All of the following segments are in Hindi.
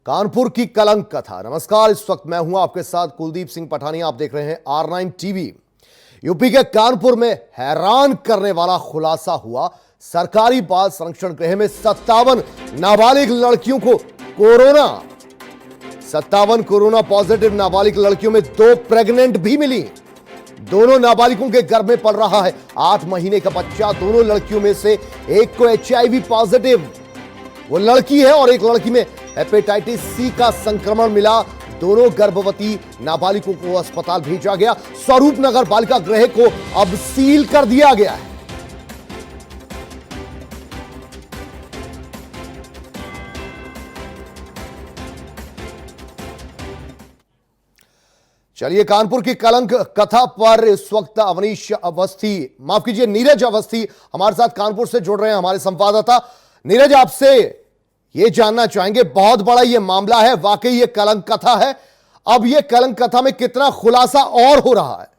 कानपुर की कलंक कथा। नमस्कार, इस वक्त मैं हूं आपके साथ कुलदीप सिंह पठानिया। आप देख रहे हैं R9 टीवी। यूपी के कानपुर में हैरान करने वाला खुलासा हुआ। सरकारी बाल संरक्षण गृह में 57 नाबालिग लड़कियों को कोरोना 57 कोरोना पॉजिटिव नाबालिग लड़कियों में 2 प्रेग्नेंट भी मिली। दोनों नाबालिगों के गर्भ में पल रहा है 8 महीने का बच्चा। दोनों लड़कियों में से एक को HIV पॉजिटिव वो लड़की है और एक लड़की में हेपेटाइटिस C का संक्रमण मिला। दोनों गर्भवती नाबालिगों को अस्पताल भेजा गया। स्वरूप नगर बालिका गृह को अब सील कर दिया गया है। चलिए, कानपुर की कलंक कथा पर इस वक्त अवनीश अवस्थी, माफ कीजिए नीरज अवस्थी हमारे साथ कानपुर से जुड़ रहे हैं, हमारे संवाददाता। नीरज, आपसे ये जानना चाहेंगे, बहुत बड़ा ये मामला है, वाकई ये कलंक कथा है। अब ये कलंक कथा में कितना खुलासा और हो रहा है?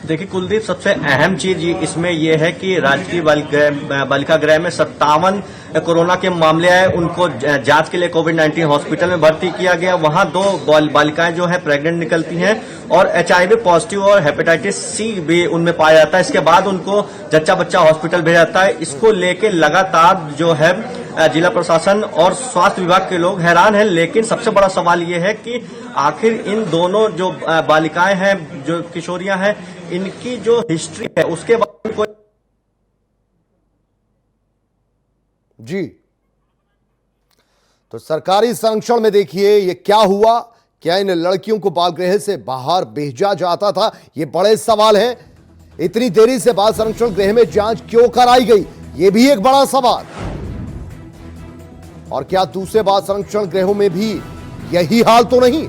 देखिए कुलदीप, सबसे अहम चीज इसमें यह है कि राजकीय बालिका गृह में 57 कोरोना के मामले आए। उनको जांच के लिए कोविड-19 हॉस्पिटल में भर्ती किया गया। वहां 2 बालिकाएं जो है प्रेग्नेंट निकलती हैं और HIV पॉजिटिव और हेपेटाइटिस C भी उनमें पाया जाता है। इसके बाद उनको जच्चा बच्चा हॉस्पिटल भेजा जाता है। इसको लेके लगातार जो है जिला प्रशासन और स्वास्थ्य विभाग के लोग हैरान हैं। लेकिन सबसे बड़ा सवाल ये है कि आखिर इन दोनों जो बालिकाएं हैं, जो किशोरियां हैं, इनकी जो हिस्ट्री है उसके बारे में कोई जी। तो सरकारी संरक्षण में देखिए ये क्या हुआ। क्या इन लड़कियों को बाल गृह से बाहर भेजा जाता था? ये बड़े सवाल हैं। इतनी देरी से बाल संरक्षण गृह में जांच क्यों कराई गई, ये भी एक बड़ा सवाल। और क्या दूसरे बाल संरक्षण गृहों में भी यही हाल तो नहीं?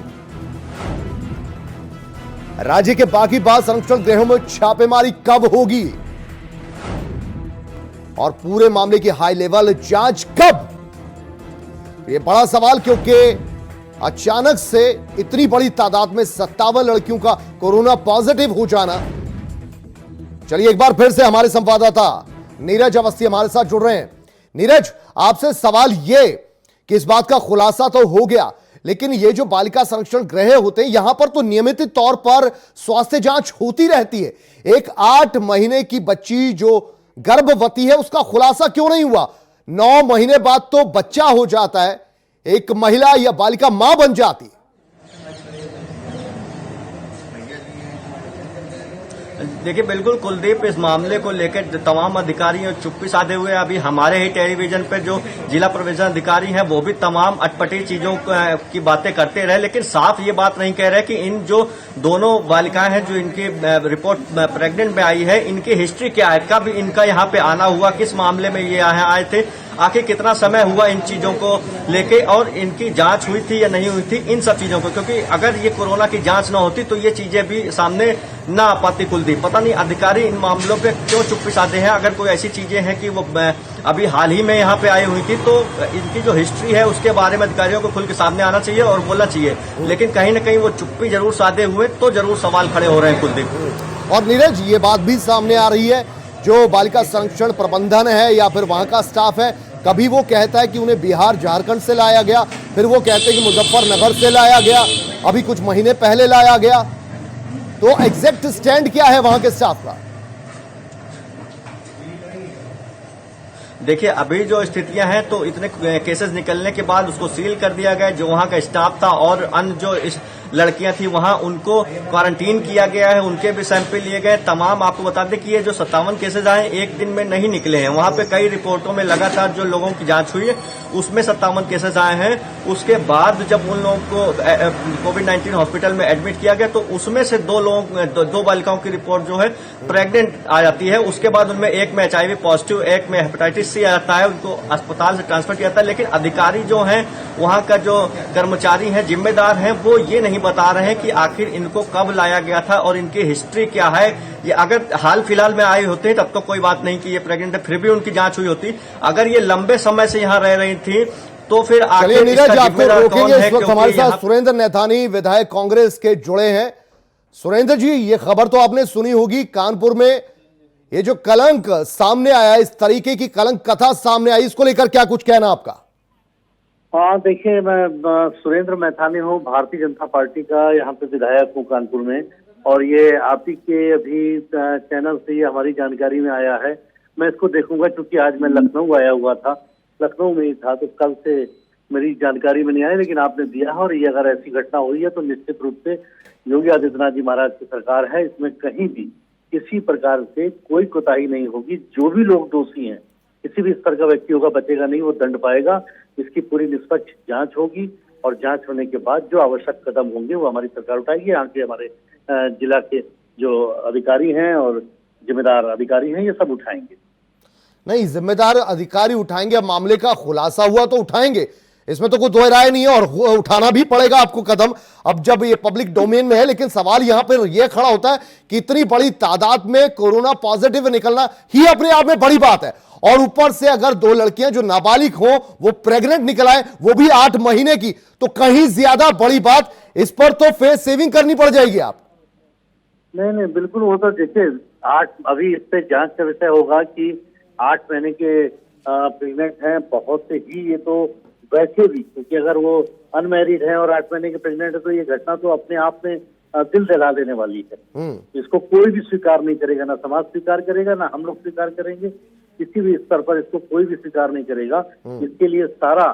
राज्य के बाकी बाल संरक्षण गृहों में छापेमारी कब होगी और पूरे मामले की हाई लेवल जांच कब? ये बड़ा सवाल, क्योंकि अचानक से इतनी बड़ी तादाद में 57 लड़कियों का कोरोना पॉजिटिव हो जाना। चलिए एक बार फिर से हमारे संवाददाता नीरज अवस्थी हमारे साथ जुड़ रहे हैं। नीरज, आपसे सवाल ये कि इस बात का खुलासा तो हो गया, लेकिन ये जो बालिका संरक्षण गृह होते हैं यहां पर तो नियमित तौर पर स्वास्थ्य जांच होती रहती है। एक 8 महीने की बच्ची जो गर्भवती है उसका खुलासा क्यों नहीं हुआ? 9 महीने बाद तो बच्चा हो जाता है, एक महिला या बालिका मां बन जाती है। देखिए बिल्कुल कुलदीप, इस मामले को लेकर तमाम अधिकारी चुप्पी साधे हुए। अभी हमारे ही टेलीविजन पे जो जिला प्रोविजन अधिकारी हैं वो भी तमाम अटपटी चीजों की बातें करते रहे, लेकिन साफ ये बात नहीं कह रहे कि इन जो दोनों बालिकाएं हैं जो इनकी रिपोर्ट प्रेग्नेंट में आई है, इनकी हिस्ट्री क्या है, कब इनका यहाँ पे आना हुआ, किस मामले में ये आए थे, आखिर कितना समय हुआ इन चीजों को लेके, और इनकी जांच हुई थी या नहीं हुई थी, इन सब चीजों को। क्योंकि अगर ये कोरोना की जांच न होती तो ये चीजें भी सामने ना आ पाती कुलदीप। पता नहीं अधिकारी इन मामलों पे क्यों चुप्पी साधे हैं। अगर कोई ऐसी चीजें हैं कि वो अभी हाल ही में यहाँ पे आई हुई थी तो इनकी जो हिस्ट्री है उसके बारे में अधिकारियों को खुल के सामने आना चाहिए और बोलना चाहिए, लेकिन कहीं न कहीं वो चुप्पी जरूर साधे हुए तो जरूर सवाल खड़े हो रहे हैं कुलदीप। और नीरज, ये बात भी सामने आ रही है, जो बालिका संरक्षण प्रबंधन है या फिर वहां का स्टाफ है, कभी वो कहता है कि उन्हें बिहार झारखंड से लाया गया, फिर वो कहते हैं कि मुजफ्फरनगर से लाया गया, अभी कुछ महीने पहले लाया गया। तो एग्जैक्ट स्टैंड क्या है वहां के स्टाफ का? देखिए अभी जो स्थितियां हैं तो इतने केसेस निकलने के बाद उसको सील कर दिया गया। जो वहां का स्टाफ था और अन्य जो लड़कियां थी वहां उनको क्वारंटीन किया गया है, उनके भी सैंपल लिए गए। तमाम आपको बता दें कि ये जो 57 केसेज आए एक दिन में नहीं निकले हैं। वहां पे कई रिपोर्टों में लगातार जो लोगों की जांच हुई है उसमें 57 केसेज आए हैं। उसके बाद जब उन लोगों को कोविड-19 हॉस्पिटल में एडमिट किया गया तो उसमें से 2 बालिकाओं की रिपोर्ट जो है प्रेग्नेंट आ जाती है। उसके बाद उनमें एक में HIV पॉजिटिव, एक में हेपेटाइटिस C आ जाता है, उनको अस्पताल से ट्रांसफर किया जाता है। लेकिन अधिकारी जो हैं, वहां का जो कर्मचारी हैं, जिम्मेदार हैं, वो ये नहीं बता रहे हैं कि आखिर इनको कब लाया गया था और इनकी हिस्ट्री क्या है। ये अगर हाल फिलहाल में आए होते तब तो कोई बात नहीं कि ये प्रेग्नेंट है, फिर भी उनकी जांच हुई होती। अगर ये लंबे समय से यहाँ रह रही थी तो फिर आखिर नीरज, आपको रोकेंगे। इस वक्त हमारे साथ सुरेंद्र नैथानी, विधायक कांग्रेस के जुड़े हैं। सुरेंद्र जी, ये खबर तो आपने सुनी होगी, कानपुर में ये जो कलंक सामने आया, इस तरीके की कलंक कथा सामने आई, इसको लेकर क्या कुछ कहना आपका? हाँ देखिए, मैं सुरेंद्र मैथानी हूँ, भारतीय जनता पार्टी का यहाँ पे विधायक हूँ कानपुर में। और ये आप ही के अभी चैनल से ये हमारी जानकारी में आया है। मैं इसको देखूंगा क्योंकि आज मैं लखनऊ आया हुआ था, लखनऊ में ही था, तो कल से मेरी जानकारी में नहीं आई, लेकिन आपने दिया है। और ये अगर ऐसी घटना हुई है तो निश्चित रूप से योगी आदित्यनाथ जी महाराज की सरकार है, इसमें कहीं भी किसी प्रकार से कोई कोताही नहीं होगी। जो भी लोग दोषी हैं, किसी भी स्तर का व्यक्ति होगा, बचेगा नहीं, वो दंड पाएगा। इसकी पूरी निष्पक्ष जांच होगी और जांच होने के बाद जो आवश्यक कदम होंगे वो हमारी सरकार उठाएगी। यहाँ के हमारे जिला के जो अधिकारी हैं और जिम्मेदार अधिकारी हैं, ये सब उठाएंगे। नहीं, जिम्मेदार अधिकारी उठाएंगे। अब मामले का खुलासा हुआ तो उठाएंगे, इसमें तो कोई दो राय नहीं है, और उठाना भी पड़ेगा आपको कदम, अब जब ये पब्लिक डोमेन में है। लेकिन सवाल यहां पर यह खड़ा होता है कि इतनी बड़ी तादाद में कोरोना पॉजिटिव निकलना ही अपने आप में बड़ी बात है, और ऊपर से अगर दो लड़कियां जो नाबालिग हो वो प्रेग्नेंट निकल आए, वो भी 8 महीने की, तो कहीं ज्यादा बड़ी बात। इस पर तो फेस सेविंग करनी पड़ जाएगी आप। नहीं, बिल्कुल। वो तो देखिए, अभी इस पे जांच का विषय होगा कि 8 महीने के प्रेग्नेंट हैं। बहुत से ही ये तो वैसे भी, क्योंकि अगर वो अनमैरिड है और 8 महीने के प्रेग्नेंट है तो ये घटना तो अपने आप में दिल दहला देने वाली है। इसको कोई भी स्वीकार नहीं करेगा, ना समाज स्वीकार करेगा, ना हम लोग स्वीकार करेंगे। किसी भी स्तर पर इसको कोई भी स्वीकार नहीं करेगा। इसके लिए सारा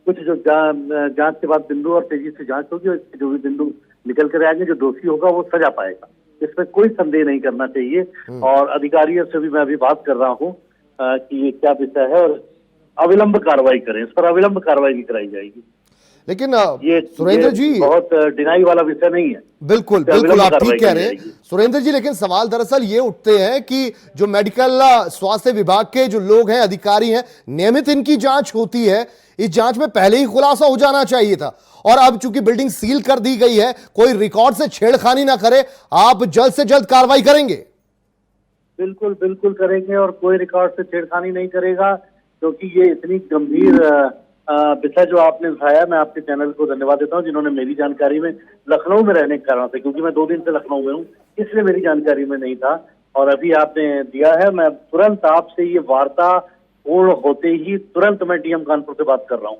कुछ जो जांच के बाद बिंदु और तेजी से जांच होगी, और इसके जो भी बिंदु निकल कर आएंगे, जो दोषी होगा वो सजा पाएगा। इसमें कोई संदेह नहीं करना चाहिए। और अधिकारियों से भी मैं अभी बात कर रहा हूँ कि ये क्या विषय है और अविलंब कार्रवाई करें, इस पर अविलंब कार्रवाई भी कराई जाएगी। लेकिन ये सुरेंद्र जी, बहुत डिनाई वाला विषय नहीं है। बिल्कुल बिल्कुल, आप ठीक कह रहे हैं सुरेंद्र जी। लेकिन सवाल दरअसल ये उठते हैं कि जो मेडिकल स्वास्थ्य विभाग के जो लोग हैं, अधिकारी हैं, नियमित इनकी जांच होती है, इस जांच में पहले ही खुलासा हो जाना चाहिए था। और अब चूंकि बिल्डिंग सील कर दी गई है, कोई रिकॉर्ड से छेड़खानी ना करे, आप जल्द से जल्द कार्रवाई करेंगे? बिल्कुल बिल्कुल करेंगे, और कोई रिकॉर्ड से छेड़खानी नहीं करेगा, क्योंकि ये इतनी गंभीर विषय जो आपने उठाया। मैं आपके चैनल को धन्यवाद देता हूं, जिन्होंने मेरी जानकारी में, लखनऊ में रहने के कारण से, क्योंकि मैं 2 दिन से लखनऊ में हूं, इसलिए मेरी जानकारी में नहीं था, और अभी आपने दिया है। मैं तुरंत आपसे ये वार्ता पूर्ण होते ही तुरंत मैं डीएम कानपुर से बात कर रहा हूँ।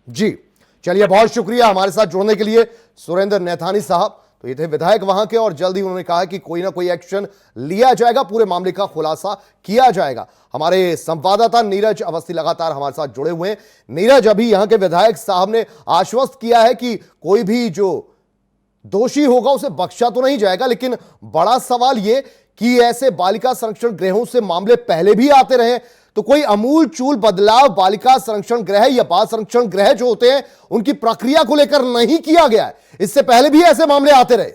जी चलिए, बहुत शुक्रिया हमारे साथ जुड़ने के लिए सुरेंद्र नैथानी साहब। तो ये थे विधायक वहां के, और जल्द ही उन्होंने कहा कि कोई ना कोई एक्शन लिया जाएगा, पूरे मामले का खुलासा किया जाएगा। हमारे संवाददाता नीरज अवस्थी लगातार हमारे साथ जुड़े हुए हैं। नीरज, अभी यहां के विधायक साहब ने आश्वस्त किया है कि कोई भी जो दोषी होगा उसे बख्शा तो नहीं जाएगा, लेकिन बड़ा सवाल यह कि ऐसे बालिका संरक्षण गृहों से मामले पहले भी आते रहे, तो कोई अमूल चूल बदलाव बालिका संरक्षण गृह या बाल संरक्षण गृह जो होते हैं उनकी प्रक्रिया को लेकर नहीं किया गया है। इससे पहले भी ऐसे मामले आते रहे।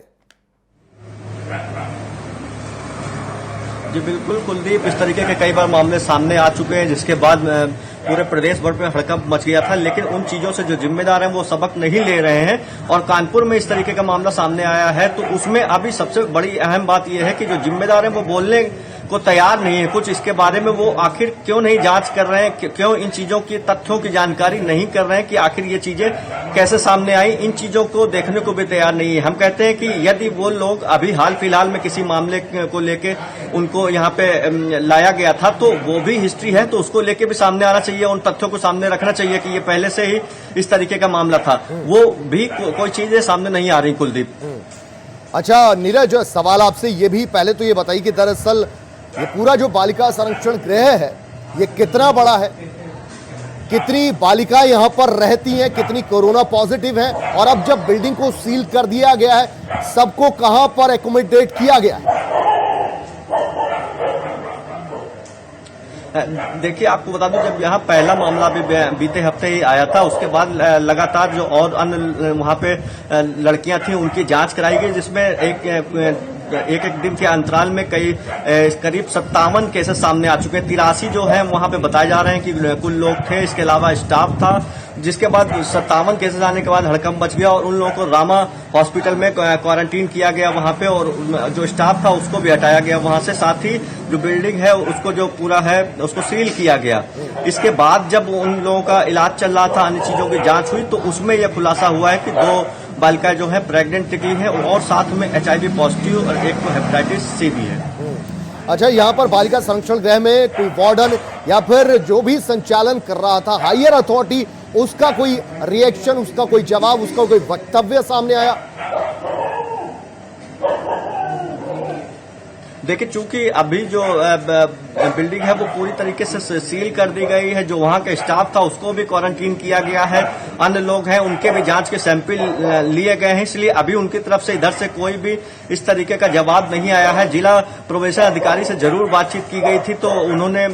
जी बिल्कुल कुलदीप, इस तरीके के कई बार मामले सामने आ चुके हैं, जिसके बाद पूरे प्रदेश भर में हड़कंप मच गया था। लेकिन उन चीजों से जो जिम्मेदार हैं वो सबक नहीं ले रहे हैं, और कानपुर में इस तरीके का मामला सामने आया है, तो उसमें अभी सबसे बड़ी अहम बात यह है कि जो जिम्मेदार हैं वो बोलने को तैयार नहीं है कुछ इसके बारे में। वो आखिर क्यों नहीं जांच कर रहे हैं, क्यों इन चीजों की तथ्यों की जानकारी नहीं कर रहे हैं कि आखिर ये चीजें कैसे सामने आई, इन चीजों को देखने को भी तैयार नहीं है। हम कहते हैं कि यदि वो लोग अभी हाल फिलहाल में किसी मामले को लेके उनको यहाँ पे लाया गया था, तो वो भी हिस्ट्री है, तो उसको लेके भी सामने आना चाहिए, उन तथ्यों को सामने रखना चाहिए कि ये पहले से ही इस तरीके का मामला था। वो भी कोई चीजें सामने नहीं आ रही कुलदीप। अच्छा नीरज, सवाल आपसे ये भी, पहले तो ये बताइए कि दरअसल ये पूरा जो बालिका संरक्षण गृह है ये कितना बड़ा है, कितनी बालिकाएं यहां पर रहती हैं, कितनी कोरोना पॉजिटिव हैं, और अब जब बिल्डिंग को सील कर दिया गया है, सबको कहां पर एकोमोडेट किया गया है? देखिए, आपको बता दूं, जब यहाँ पहला मामला भी बीते हफ्ते ही आया था, उसके बाद लगातार जो और अन्य वहाँ पे लड़कियां थी उनकी जांच कराई गई, जिसमें एक दिन के अंतराल में करीब 57 केसेस सामने आ चुके हैं। 83 जो है वहां पे बताए जा रहे हैं कि कुल लोग थे, इसके अलावा स्टाफ था, जिसके बाद 57 केसेस आने के बाद हड़कंप मच गया, और उन लोगों को रामा हॉस्पिटल में क्वारंटीन किया गया वहां पे, और जो स्टाफ था उसको भी हटाया गया वहां से, साथ ही जो बिल्डिंग है उसको जो पूरा है उसको सील किया गया। इसके बाद जब उन लोगों का इलाज चल रहा था, अन्य चीजों की जांच हुई, तो उसमें यह खुलासा हुआ है कि 2 बालिकाएं जो है प्रेग्नेंट निकली है, और साथ में HIV पॉजिटिव और एक तो हेपेटाइटिस C भी है। अच्छा, यहाँ पर बालिका संरक्षण गृह में कोई वार्डन या फिर जो भी संचालन कर रहा था हायर अथॉरिटी, उसका कोई रिएक्शन, उसका कोई जवाब, उसका कोई वक्तव्य सामने आया? देखिए, चूंकि अभी जो बिल्डिंग है वो पूरी तरीके से सील कर दी गई है, जो वहां का स्टाफ था उसको भी क्वारंटीन किया गया है, अन्य लोग हैं उनके भी जांच के सैंपल लिए गए हैं, इसलिए अभी उनकी तरफ से इधर से कोई भी इस तरीके का जवाब नहीं आया है। जिला प्रोबेशन अधिकारी से जरूर बातचीत की गई थी, तो उन्होंने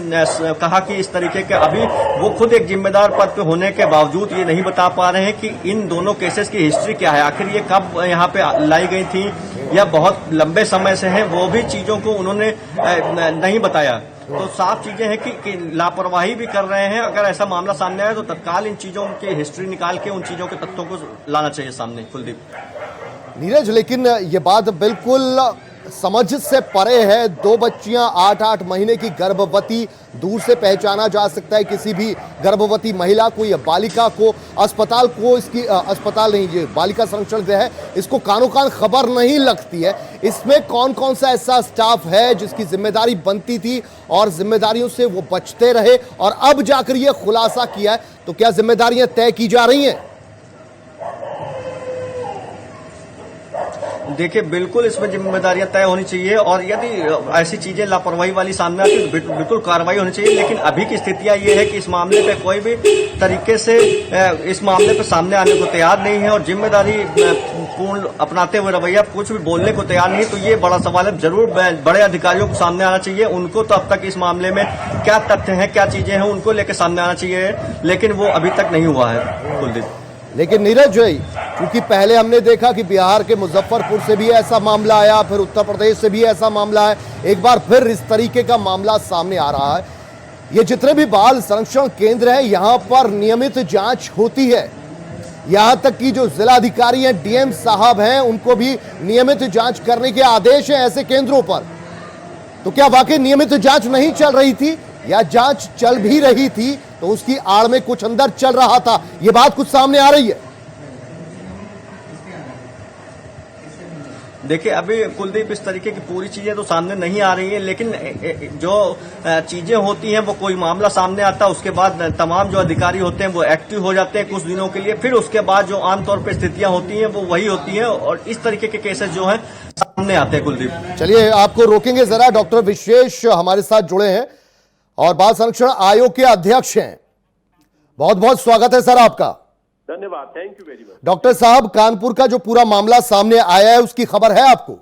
कहा कि इस तरीके के अभी वो खुद एक जिम्मेदार पद पे होने के बावजूद ये नहीं बता पा रहे हैं कि इन दोनों केसेस की हिस्ट्री क्या है, आखिर ये कब यहाँ पे लाई गई थी या बहुत लंबे समय से है, वो भी चीजों को उन्होंने नहीं बताया। तो साफ चीजें हैं कि लापरवाही भी कर रहे हैं। अगर ऐसा मामला सामने आए तो तत्काल इन चीजों की हिस्ट्री निकाल के उन चीजों के तथ्यों को लाना चाहिए सामने। कुलदीप। नीरज, लेकिन ये बात बिल्कुल समझ से परे है। 2 बच्चियां 8-8 महीने की गर्भवती, दूर से पहचाना जा सकता है किसी भी गर्भवती महिला को या बालिका को। अस्पताल को इसकी अस्पताल नहीं, ये बालिका संरक्षण गृह है, इसको कानो कान खबर नहीं लगती है। इसमें कौन कौन सा ऐसा स्टाफ है जिसकी जिम्मेदारी बनती थी और जिम्मेदारियों से वो बचते रहे और अब जाकर ये खुलासा किया है, तो क्या जिम्मेदारियां तय की जा रही हैं? देखिए, बिल्कुल इसमें जिम्मेदारियां तय होनी चाहिए और यदि ऐसी चीजें लापरवाही वाली सामने आती है तो बिल्कुल कार्रवाई होनी चाहिए। लेकिन अभी की स्थितियां ये है कि इस मामले पे कोई भी तरीके से इस मामले पे सामने आने को तैयार नहीं है और जिम्मेदारी पूर्ण अपनाते हुए रवैया कुछ भी बोलने को तैयार नहीं। तो ये बड़ा सवाल है, जरूर बड़े अधिकारियों को सामने आना चाहिए। उनको तो अब तक इस मामले में क्या तथ्य हैं, क्या चीजें हैं, उनको लेकर सामने आना चाहिए, लेकिन वो अभी तक नहीं हुआ है। कुलदीप। लेकिन नीरज भाई, क्योंकि पहले हमने देखा कि बिहार के मुजफ्फरपुर से भी ऐसा मामला आया, फिर उत्तर प्रदेश से भी ऐसा मामला है, एक बार फिर इस तरीके का मामला सामने आ रहा है। ये जितने भी बाल संरक्षण केंद्र हैं, यहां पर नियमित जांच होती है। यहां तक कि जो जिलाधिकारी हैं, डीएम साहब हैं, उनको भी नियमित जांच करने के आदेश हैं ऐसे केंद्रों पर। तो क्या वाकई नियमित जांच नहीं चल रही थी या जांच चल भी रही थी तो उसकी आड़ में कुछ अंदर चल रहा था? यह बात कुछ सामने आ रही है। देखिए, अभी कुलदीप इस तरीके की पूरी चीजें तो सामने नहीं आ रही है, लेकिन जो चीजें होती हैं वो कोई मामला सामने आता है, उसके बाद तमाम जो अधिकारी होते हैं वो एक्टिव हो जाते हैं कुछ दिनों के लिए, फिर उसके बाद जो आमतौर पर स्थितियां होती हैं वो वही होती हैं और इस तरीके के केसेस जो हैं सामने आते हैं। कुलदीप, चलिए आपको रोकेंगे जरा। डॉक्टर विशेष हमारे साथ जुड़े हैं और बाल संरक्षण आयोग के अध्यक्ष हैं। बहुत बहुत स्वागत है सर आपका। धन्यवाद, thank you very much. Doctor साहब, कानपुर का जो पूरा मामला सामने आया है उसकी खबर है आपको?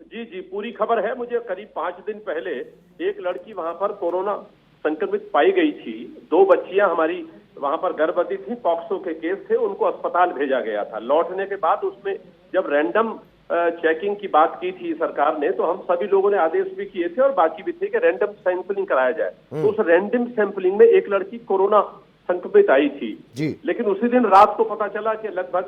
जी जी, पूरी खबर है। मुझे करीब 5 दिन पहले एक लड़की वहां पर कोरोना संक्रमित पाई गई थी। 2 बच्चियां हमारी वहां पर गर्भवती थी, पॉक्सो के केस थे, उनको अस्पताल भेजा गया था। लौटने के बाद उसमें जब रैंडम चेकिंग की बात की थी सरकार ने, तो हम सभी लोगों ने आदेश भी किए थे और बाकी भी थे कि रैंडम सैंपलिंग कराया जाए। तो उस रैंडम सैंपलिंग में एक लड़की कोरोना संक्रमित आई थी जी। लेकिन उसी दिन रात को पता चला कि लगभग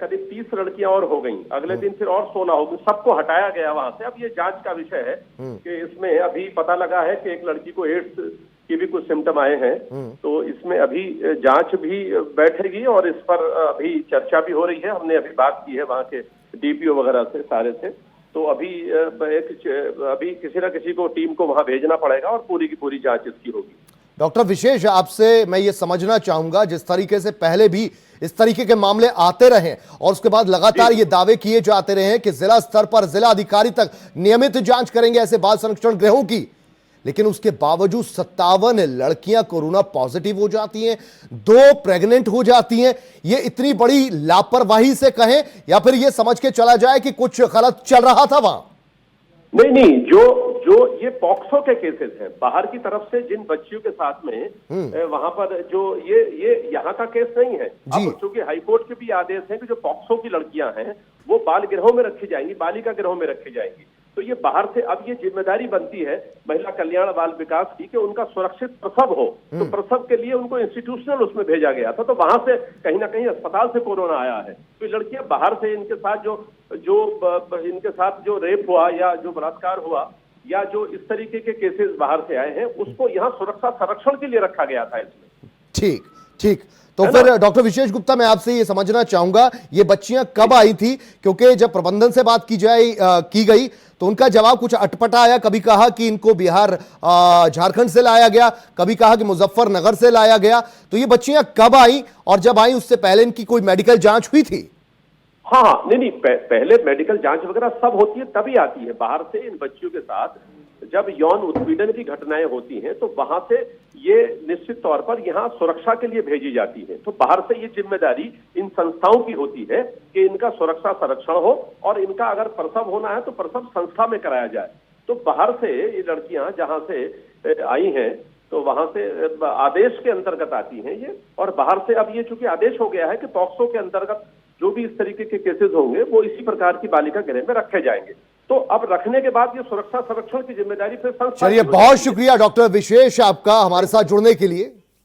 करीब 30 लड़कियां और हो गईं। अगले दिन फिर और 16 हो गई, सबको हटाया गया वहां से। अब ये जांच का विषय है कि इसमें अभी पता लगा है कि एक लड़की को एड्स की भी कुछ सिम्टम आए हैं। तो इसमें अभी जांच भी बैठेगी और इस पर अभी चर्चा भी हो रही है। हमने अभी बात की है वहां के डीपीओ वगैरह से, सारे से। तो अभी किसी न किसी को टीम को वहां भेजना पड़ेगा और पूरी की पूरी जांच इसकी होगी। डॉक्टर विशेष, आपसे मैं ये समझना चाहूंगा, जिस तरीके से पहले भी इस तरीके के मामले आते रहे और उसके बाद लगातार ये दावे किए जाते रहे हैं कि जिला स्तर पर जिला अधिकारी तक नियमित जांच करेंगे ऐसे बाल संरक्षण गृहों की, लेकिन उसके बावजूद 57 लड़कियां कोरोना पॉजिटिव हो जाती हैं, 2 प्रेग्नेंट हो जाती हैं। ये इतनी बड़ी लापरवाही से कहें या फिर ये समझ के चला जाए कि कुछ गलत चल रहा था वहां? नहीं, जो ये पॉक्सो के केसेस हैं, बाहर की तरफ से जिन बच्चियों के साथ में वहां पर जो ये यहाँ का केस नहीं है। अब चूंकि हाईकोर्ट के भी आदेश हैं कि जो पॉक्सो की लड़कियां हैं वो बाल गृहों में रखी जाएंगी, बालिका गृहों में रखी जाएंगी। तो ये बाहर से अब ये जिम्मेदारी बनती है महिला कल्याण बाल विकास की कि उनका सुरक्षित प्रसव हो। तो प्रसव के लिए उनको इंस्टीट्यूशनल उसमें भेजा गया था। तो वहां से कहीं ना कहीं अस्पताल से कोरोना आया है। तो लड़कियां बाहर से इनके साथ इनके साथ जो रेप हुआ या जो बलात्कार हुआ या जो इस तरीके के केसेस बाहर से आए हैं, उसको यहाँ सुरक्षा संरक्षण के लिए रखा गया था इसमें। ठीक, ठीक, तो फिर डॉक्टर विशेष गुप्ता, मैं आपसे ये समझना चाहूंगा ये बच्चियां कब आई थी, क्योंकि जब प्रबंधन से बात की गई तो उनका जवाब कुछ अटपटा आया। कभी कहा कि इनको बिहार झारखंड से लाया गया, कभी कहा कि मुजफ्फरनगर से लाया गया। तो ये बच्चियां कब आई, और जब आई उससे पहले इनकी कोई मेडिकल जांच हुई थी? हाँ, नहीं, पहले मेडिकल जांच वगैरह सब होती है, तभी आती है। बाहर से इन बच्चियों के साथ जब यौन उत्पीड़न की घटनाएं होती हैं तो वहां से ये निश्चित तौर पर यहाँ सुरक्षा के लिए भेजी जाती है। तो बाहर से ये जिम्मेदारी इन संस्थाओं की होती है कि इनका सुरक्षा संरक्षण हो, और इनका अगर प्रसव होना है तो प्रसव संस्था में कराया जाए। तो बाहर से ये लड़कियां जहां से आई हैं तो वहां से आदेश के अंतर्गत आती हैं ये, और बाहर से अब ये चूंकि आदेश हो गया है कि पॉक्सो के अंतर्गत जो भी इस तरीके के केसेस होंगे वो इसी प्रकार की बालिका गृह में रखे जाएंगे। तो अब रखने के बाद ये सुरक्षा संरक्षण की जिम्मेदारी फिर संस्था। चलिए, बहुत शुक्रिया डॉक्टर विशेष आपका हमारे साथ जुड़ने के लिए।